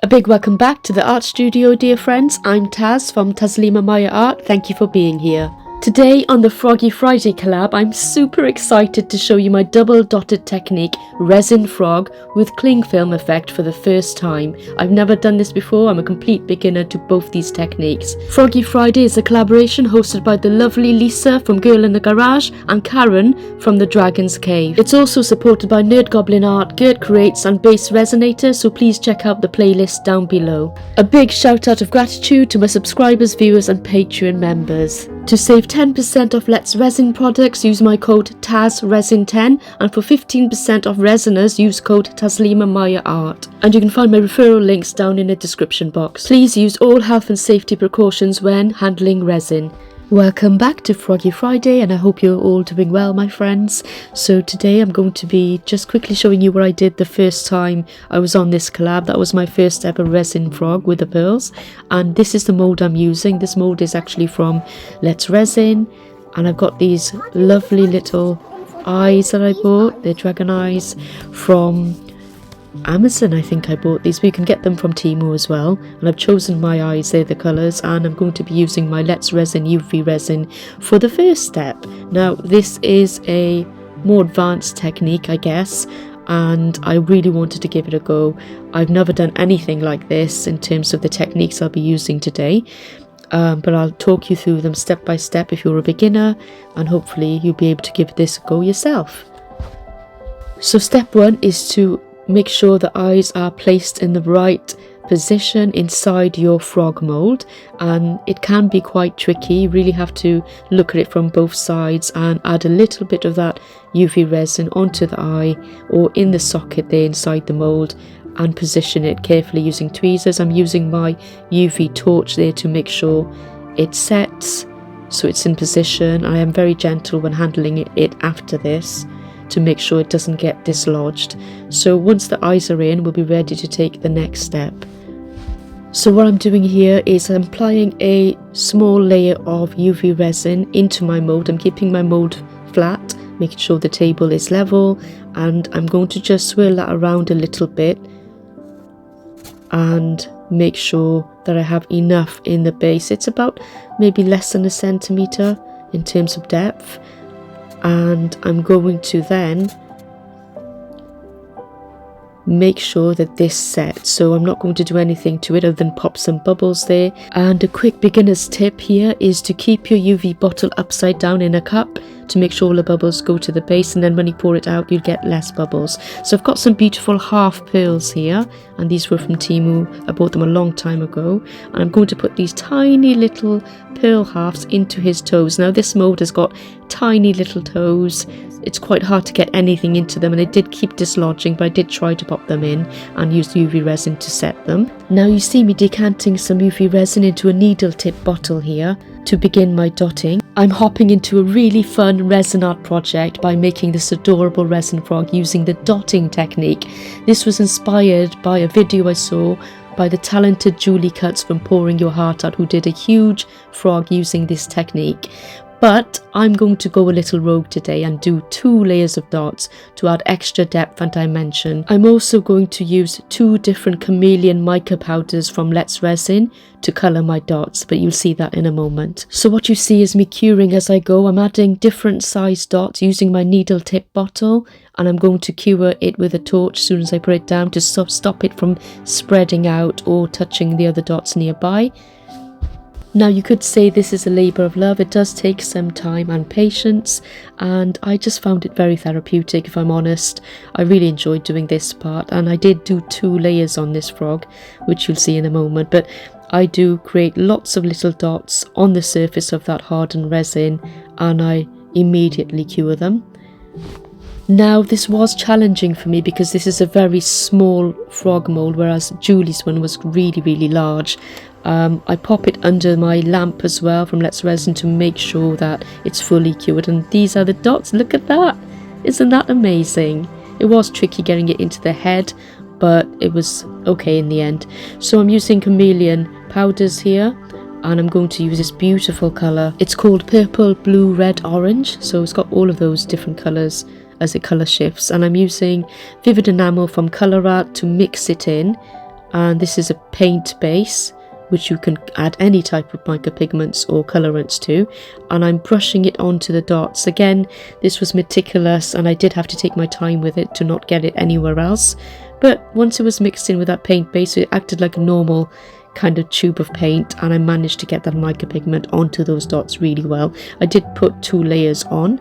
A big welcome back to the art studio, dear friends. I'm Taz from Taslima Maya Art. Thank you for being here. Today on the Froggy Friday collab, I'm super excited to show you my double dotted technique resin frog with cling film effect for the first time. I've never done this before. I'm a complete beginner to both these techniques. Froggy Friday is a collaboration hosted by the lovely Lisa from Girl in the Garage and Karen from the Dragon's Cave. It's also supported by Nerd Goblin Art, Gert Creates and Base Resonator, so please check out the playlist down below. A big shout out of gratitude to my subscribers, viewers and Patreon members. To save 10% off Let's Resin products, use my code TAZRESIN10, and for 15% off resiners, use code Taslima Maya Art. And you can find my referral links down in the description box. Please use all health and safety precautions when handling resin. Welcome back to Froggy Friday, and I hope you're all doing well, my friends. So today I'm going to be just quickly showing you what I did the first time I was on this collab. That was my first ever resin frog with the pearls, and this is the mold I'm using. This mold is actually from Let's Resin, and I've got these lovely little eyes that I bought. They're dragon eyes from Amazon. I think I bought these, but you can get them from Temu as well. And I've chosen my eyes, they're the colours, and I'm going to be using my Let's Resin UV resin for the first step. Now this is a more advanced technique, I guess, and I really wanted to give it a go. I've never done anything like this in terms of the techniques I'll be using today, but I'll talk you through them step by step if you're a beginner, and hopefully you'll be able to give this a go yourself. So step one is to make sure the eyes are placed in the right position inside your frog mold, and it can be quite tricky. You really have to look at it from both sides and add a little bit of that UV resin onto the eye or in the socket there inside the mold and position it carefully using tweezers. I'm using my UV torch there to make sure it sets so it's in position. I am very gentle when handling it after this to make sure it doesn't get dislodged. So once the eyes are in, we'll be ready to take the next step. So what I'm doing here is I'm applying a small layer of UV resin into my mold. I'm keeping my mold flat, making sure the table is level, and I'm going to just swirl that around a little bit and make sure that I have enough in the base. It's about maybe less than 1 centimeter in terms of depth. And I'm going to then make sure that this sets. So I'm not going to do anything to it other than pop some bubbles there. And a quick beginner's tip here is to keep your UV bottle upside down in a cup to make sure all the bubbles go to the base, and then when you pour it out you'll get less bubbles. So I've got some beautiful half pearls here, and these were from Temu. I bought them a long time ago, and I'm going to put these tiny little pearl halves into his toes. Now this mold has got tiny little toes. It's quite hard to get anything into them, and they did keep dislodging, but I did try to pop them in and use the UV resin to set them. Now you see me decanting some UV resin into a needle tip bottle here to begin my dotting. I'm hopping into a really fun resin art project by making this adorable resin frog using the dotting technique. This was inspired by a video I saw by the talented Julie Cuts from Pouring Your Heart Out, who did a huge frog using this technique. But I'm going to go a little rogue today and do 2 layers of dots to add extra depth and dimension. I'm also going to use 2 different chameleon mica powders from Let's Resin to colour my dots, but you'll see that in a moment. So what you see is me curing as I go. I'm adding different size dots using my needle tip bottle, and I'm going to cure it with a torch as soon as I put it down to stop it from spreading out or touching the other dots nearby. Now you could say this is a labour of love. It does take some time and patience, and I just found it very therapeutic, if I'm honest. I really enjoyed doing this part, and I did do 2 layers on this frog, which you'll see in a moment, but I do create lots of little dots on the surface of that hardened resin, and I immediately cure them. Now this was challenging for me because this is a very small frog mold, whereas Julie's one was really large. I pop it under my lamp as well from Let's Resin to make sure that it's fully cured, and these are the dots. Look at that! Isn't that amazing? It was tricky getting it into the head, but it was okay in the end. So I'm using chameleon powders here, and I'm going to use this beautiful colour. It's called purple, blue, red, orange, so it's got all of those different colours as it colour shifts, and I'm using vivid enamel from Collab to mix it in and this is a paint base which you can add any type of mica pigments or colorants to, and I'm brushing it onto the dots. Again, this was meticulous and I did have to take my time with it to not get it anywhere else, but once it was mixed in with that paint base, it acted like a normal kind of tube of paint, and I managed to get that mica pigment onto those dots really well. I did put 2 layers on,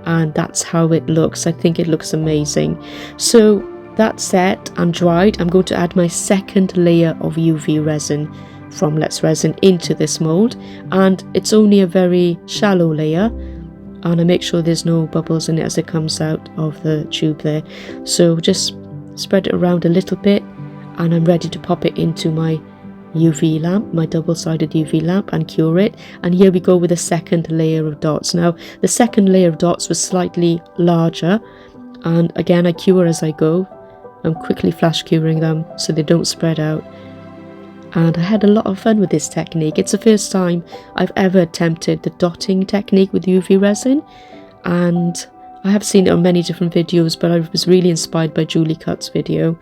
and that's how it looks. I think it looks amazing. So that's set and dried. I'm going to add my second layer of UV resin from Let's Resin into this mold, and it's only a very shallow layer, and I make sure there's no bubbles in it as it comes out of the tube there. So just spread it around a little bit, and I'm ready to pop it into my UV lamp, my double-sided UV lamp, and cure it. And here we go with the second layer of dots. Now the second layer of dots was slightly larger, and again I cure as I go. I'm quickly flash curing them so they don't spread out, and I had a lot of fun with this technique. It's the first time I've ever attempted the dotting technique with UV resin, and I have seen it on many different videos, but I was really inspired by Julie Cutt's video.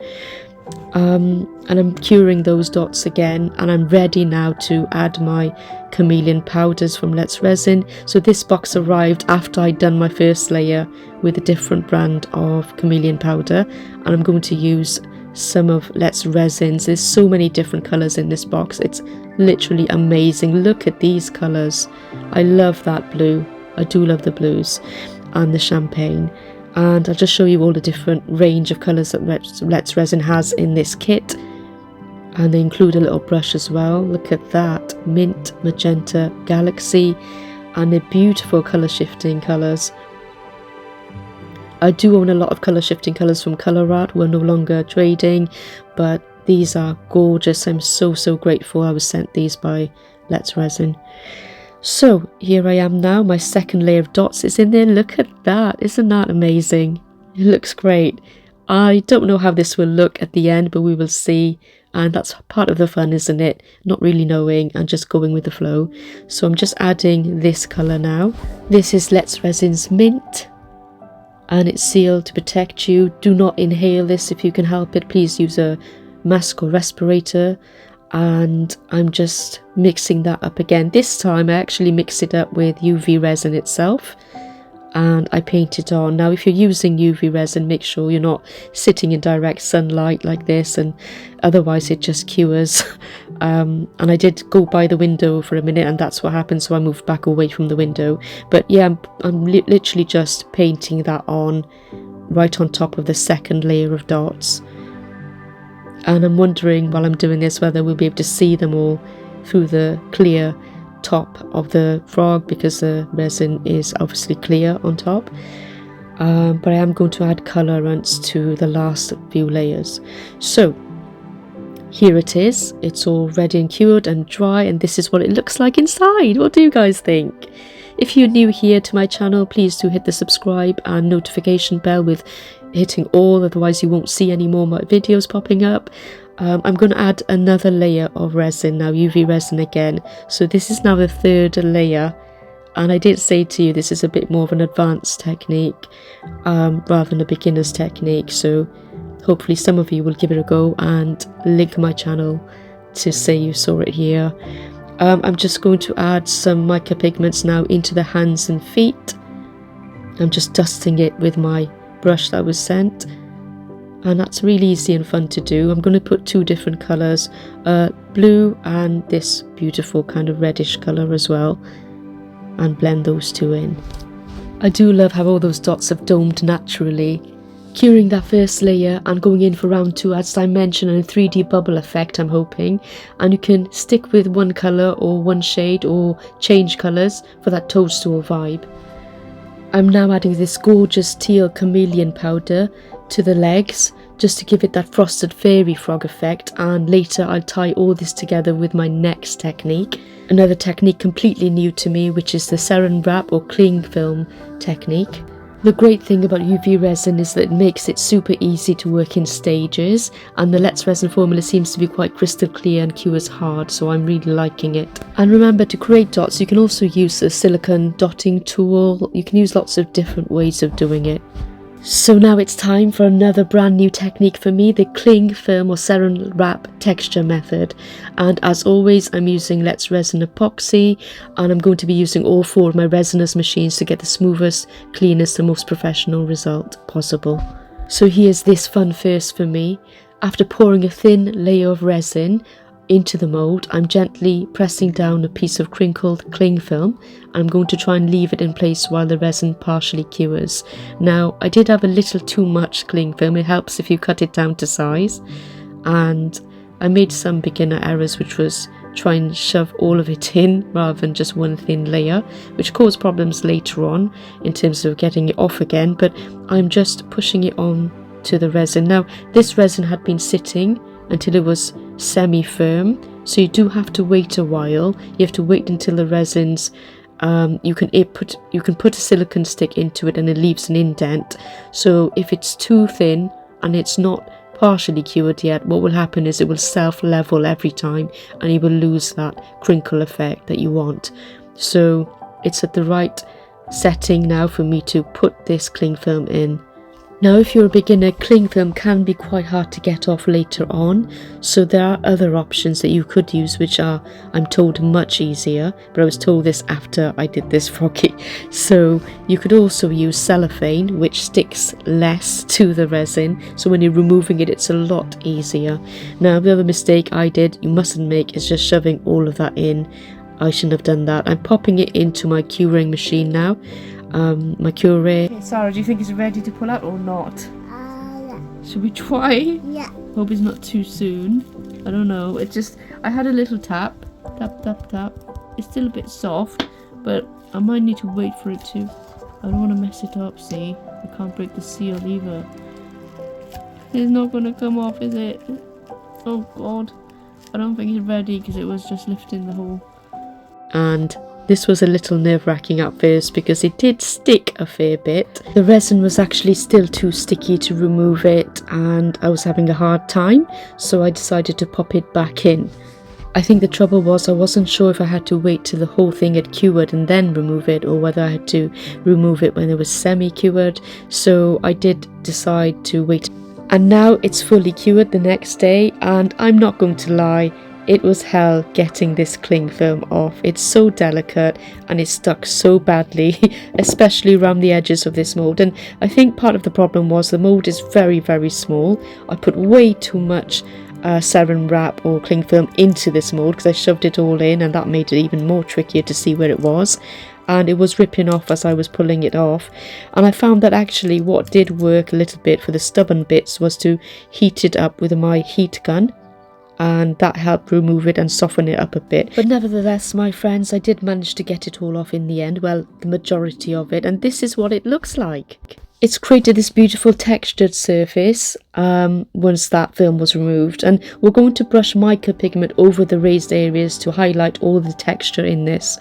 And I'm curing those dots again, and I'm ready now to add my chameleon powders from Let's Resin. So this box arrived after I'd done my first layer with a different brand of chameleon powder, and I'm going to use some of Let's Resin's. There's so many different colours in this box. It's literally amazing. Look at these colours. I love that blue. I do love the blues and the champagne. And I'll just show you all the different range of colours that Let's Resin has in this kit. And they include a little brush as well. Look at that. Mint, magenta, galaxy, and the beautiful colour shifting colours. I do own a lot of colour shifting colours from Collab. We're no longer trading, but these are gorgeous. I'm so grateful I was sent these by Let's Resin. So here I am now, my second layer of dots is in there. Look at that, isn't that amazing? It looks great. I don't know how this will look at the end, but we will see, and that's part of the fun, isn't it? Not really knowing and just going with the flow. So I'm just adding this colour now. This is Let's Resin's Mint, and it's sealed to protect you. Do not inhale this if you can help it. Please use a mask or respirator. And I'm just mixing that up again. This time I actually mix it up with UV resin itself, and I paint it on. Now if you're using UV resin, make sure you're not sitting in direct sunlight like this, and otherwise it just cures. And I did go by the window for a minute, and that's what happened, so I moved back away from the window. But yeah, I'm literally just painting that on right on top of the second layer of dots. And I'm wondering while I'm doing this whether we'll be able to see them all through the clear top of the frog, because the resin is obviously clear on top. But I am going to add colorants to the last few layers. So here it is. It's all ready and cured and dry, and this is what it looks like inside. What do you guys think? If you're new here to my channel, please do hit the subscribe and notification bell with hitting all, otherwise you won't see any more of my videos popping up. I'm going to add another layer of resin now, UV resin again. So this is now the third layer, and I did say to you this is a bit more of an advanced technique rather than a beginner's technique. So hopefully some of you will give it a go and link my channel to say you saw it here. I'm just going to add some mica pigments now into the hands and feet. I'm just dusting it with my brush that was sent, and that's really easy and fun to do. I'm going to put 2 different colours, blue and this beautiful kind of reddish colour as well, and blend those 2 in. I do love how all those dots have domed naturally. Curing that first layer and going in for round 2 adds dimension and a 3D bubble effect, I'm hoping. And you can stick with one colour or one shade or change colours for that toadstool vibe. I'm now adding this gorgeous teal chameleon powder to the legs just to give it that frosted fairy frog effect, and later I'll tie all this together with my next technique. Another technique completely new to me, which is the saran wrap or cling film technique. The great thing about UV resin is that it makes it super easy to work in stages, and the Let's Resin formula seems to be quite crystal clear and cures hard, so I'm really liking it. And remember, to create dots you can also use a silicone dotting tool. You can use lots of different ways of doing it. So now it's time for another brand new technique for me, the cling film or saran wrap texture method. And as always, I'm using Resin Epoxy, and I'm going to be using all 4 of my resinous machines to get the smoothest, cleanest and most professional result possible. So here's this fun first for me. After pouring a thin layer of resin into the mould, I'm gently pressing down a piece of crinkled cling film. I'm going to try and leave it in place while the resin partially cures. Now, I did have a little too much cling film. It helps if you cut it down to size. And I made some beginner errors, which was try and shove all of it in rather than just one thin layer, which caused problems later on in terms of getting it off again. But I'm just pushing it on to the resin. Now, this resin had been sitting until it was semi-firm, so you do have to wait a while. You have to wait until the resins you can put a silicone stick into it and it leaves an indent. So if it's too thin and it's not partially cured yet, what will happen is it will self-level every time and you will lose that crinkle effect that you want. So it's at the right setting now for me to put this cling film in. Now, if you're a beginner, cling film can be quite hard to get off later on, so there are other options that you could use which are, I'm told, much easier, but I was told this after I did this froggy. So you could also use cellophane, which sticks less to the resin, so when you're removing it, it's a lot easier. Now, the other mistake I did, you mustn't make, is just shoving all of that in. I shouldn't have done that. I'm popping it into my curing machine now. My cure. Okay, Sarah, do you think it's ready to pull out or not? Yeah. Should we try? Yeah. Hope it's not too soon. I don't know. It just, I had a little tap. Tap, tap, tap. It's still a bit soft, but I might need to wait for it to. I don't want to mess it up, see? I can't break the seal either. It's not going to come off, is it? Oh, God. I don't think it's ready because it was just lifting the whole. And this was a little nerve-wracking at first because it did stick a fair bit. The resin was actually still too sticky to remove it and I was having a hard time, so I decided to pop it back in. I think the trouble was I wasn't sure if I had to wait till the whole thing had cured and then remove it, or whether I had to remove it when it was semi-cured, so I did decide to wait. And now it's fully cured the next day, and I'm not going to lie, it was hell getting this cling film off. It's so delicate and it stuck so badly, especially around the edges of this mould. And I think part of the problem was the mould is very, very small. I put way too much saran wrap or cling film into this mould because I shoved it all in, and that made it even more trickier to see where it was. And it was ripping off as I was pulling it off. And I found that actually what did work a little bit for the stubborn bits was to heat it up with my heat gun, and that helped remove it and soften it up a bit. But nevertheless, my friends, I did manage to get it all off in the end, well, the majority of it, and this is what it looks like. It's created this beautiful textured surface once that film was removed, and we're going to brush mica pigment over the raised areas to highlight all the texture in this,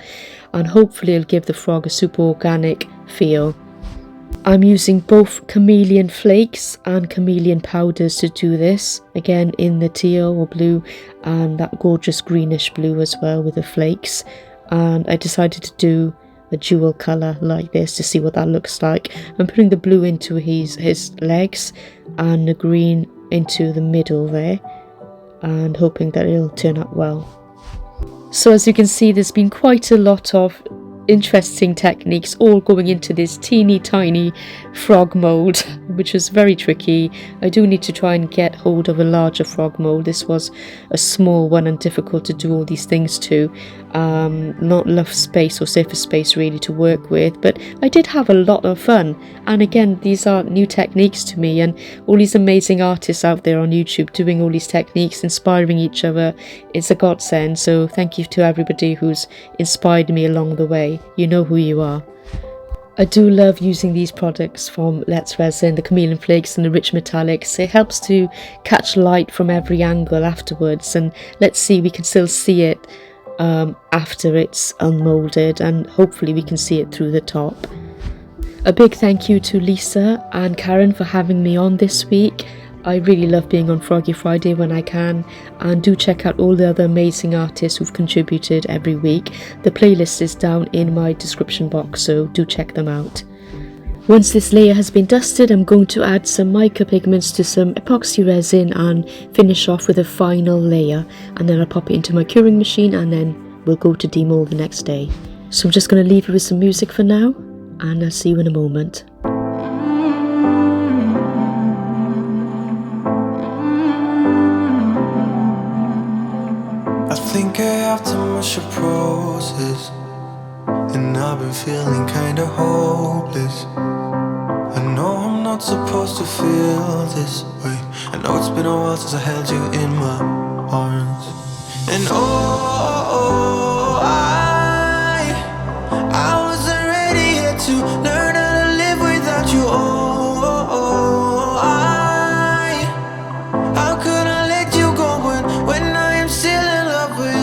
and hopefully it'll give the frog a super organic feel. I'm using both chameleon flakes and chameleon powders to do this, again in the teal or blue and that gorgeous greenish blue as well with the flakes. And I decided to do a dual colour like this to see what that looks like. I'm putting the blue into his legs and the green into the middle there, and hoping that it'll turn out well. So as you can see, there's been quite a lot of interesting techniques all going into this teeny tiny frog mold, which was very tricky. I do need to try and get hold of a larger frog mold. This was a small one and difficult to do all these things to. Not enough space or surface space really to work with, but I did have a lot of fun. And again, these are new techniques to me, and all these amazing artists out there on YouTube doing all these techniques, inspiring each other. It's a godsend, so thank you to everybody who's inspired me along the way. You know who you are. I do love using these products from Let's Resin, the chameleon flakes and the rich metallics. It helps to catch light from every angle afterwards, and let's see, we can still see it after it's unmolded, and hopefully we can see it through the top. A big thank you to Lisa and Karen for having me on this week. I really love being on Froggy Friday when I can, and do check out all the other amazing artists who've contributed every week. The playlist is down in my description box, so do check them out. Once this layer has been dusted, I'm going to add some mica pigments to some epoxy resin and finish off with a final layer, and then I'll pop it into my curing machine and then we'll go to demold the next day. So I'm just going to leave you with some music for now, and I'll see you in a moment. I think I have too much roses, and I've been feeling kinda hopeless. I know I'm not supposed to feel this way. I know it's been a while since I held you in my arms. And I wasn't ready yet to learn how to live without you. How could I let you go when I am still in love with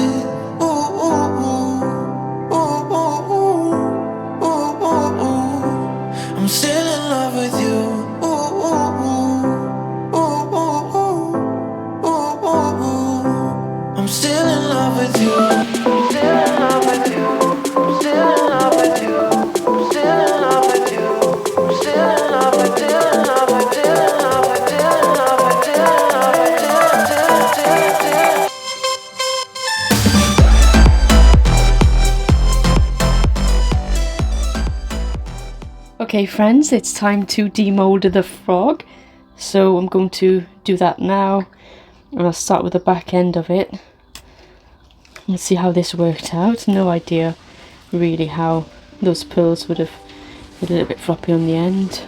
I'm still in love with you. I'm still in love with you. Still in love with you. Still in love with you. Still in love with you. Still in love with you. Still in love with you. Still in love with you. Still in love with you. Okay friends, it's time to demold the frog. So I'm going to do that now, and I'll start with the back end of it. Let's see how this worked out. No idea really how those pearls would have been a little bit floppy on the end.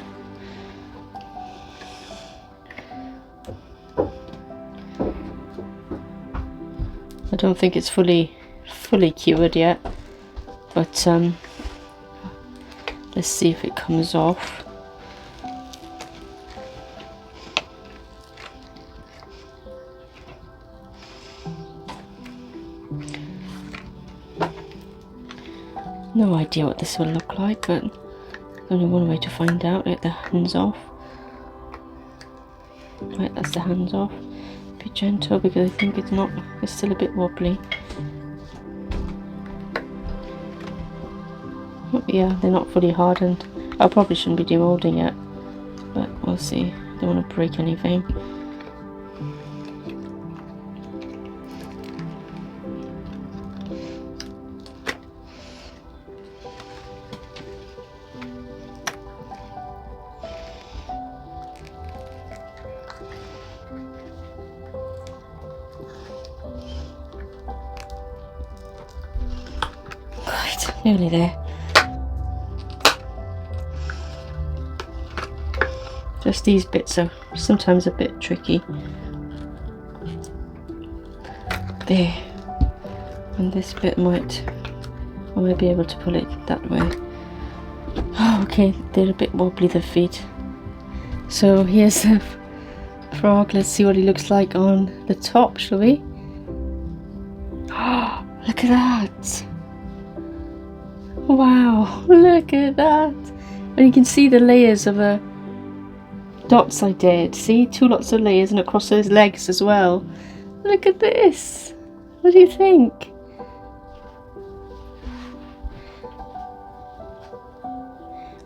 I don't think it's fully cured yet, but let's see if it comes off. No idea what this will look like, but there's only one way to find out. Get the hands off. Right, that's the hands off. Be gentle because I think it's still a bit wobbly. Yeah, they're not fully hardened. I probably shouldn't be demolding yet, but we'll see. Don't want to break anything. Right, nearly there. Just these bits are sometimes a bit tricky. There. And this bit I might be able to pull it that way. Oh, okay, they're a bit wobbly, the feet. So here's the frog. Let's see what he looks like on the top, shall we? Oh, look at that. Wow, look at that. And you can see the layers of the dots I did. See, 2 lots of layers, and across those legs as well. Look at this. What do you think?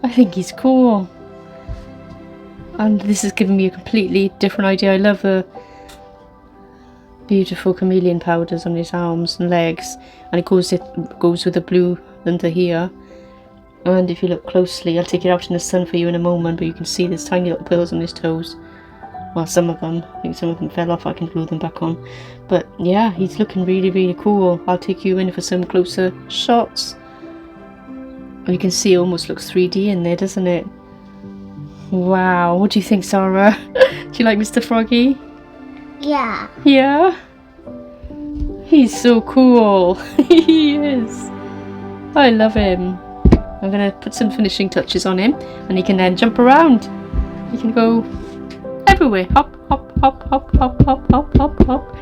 I think he's cool. And this has given me a completely different idea. I love the beautiful chameleon powders on his arms and legs, and it goes with the blue under here. And if you look closely, I'll take it out in the sun for you in a moment, but you can see there's tiny little pearls on his toes. Well, some of them. I think some of them fell off. I can glue them back on. But yeah, he's looking really, really cool. I'll take you in for some closer shots. And you can see it almost looks 3D in there, doesn't it? Wow, what do you think, Sarah? Do you like Mr. Froggy? Yeah. Yeah? He's so cool. He is. I love him. I'm going to put some finishing touches on him, and he can then jump around. He can go everywhere. Hop, hop, hop, hop, hop, hop, hop, hop, hop.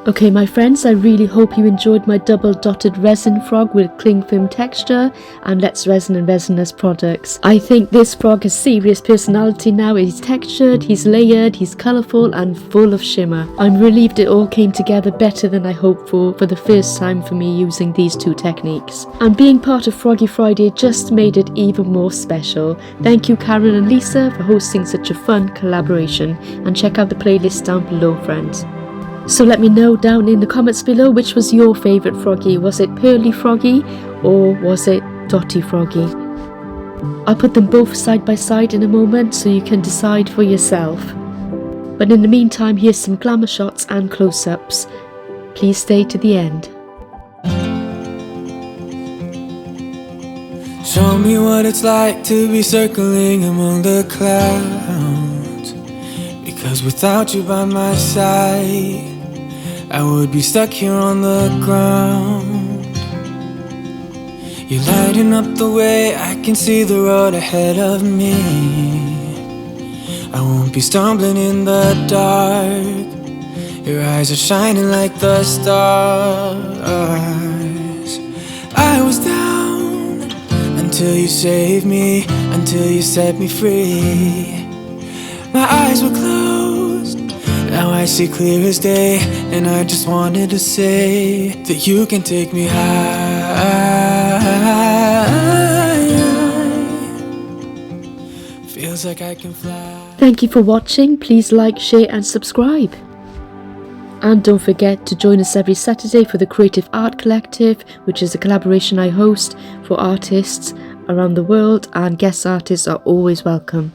Okay my friends, I really hope you enjoyed my double dotted resin frog with cling film texture and Let's Resin and Resinous products. I think this frog has serious personality now. He's textured, he's layered, he's colourful and full of shimmer. I'm relieved it all came together better than I hoped for the first time for me using these two techniques. And being part of Froggy Friday just made it even more special. Thank you Karen and Lisa for hosting such a fun collaboration, and check out the playlist down below friends. So let me know down in the comments below which was your favourite froggy. Was it Pearly Froggy or was it Dotty Froggy? I'll put them both side by side in a moment so you can decide for yourself. But in the meantime, here's some glamour shots and close-ups. Please stay to the end. Show me what it's like to be circling among the clouds, because without you by my side I would be stuck here on the ground. You're lighting up the way, I can see the road ahead of me. I won't be stumbling in the dark. Your eyes are shining like the stars. I was down until you saved me, until you set me free. My eyes were closed, now I see clear as day, and I just wanted to say that you can take me high. Feels like I can fly. Thank you for watching. Please like, share and subscribe. And don't forget to join us every Saturday for the Creative Art Collective, which is a collaboration I host for artists around the world, and guest artists are always welcome.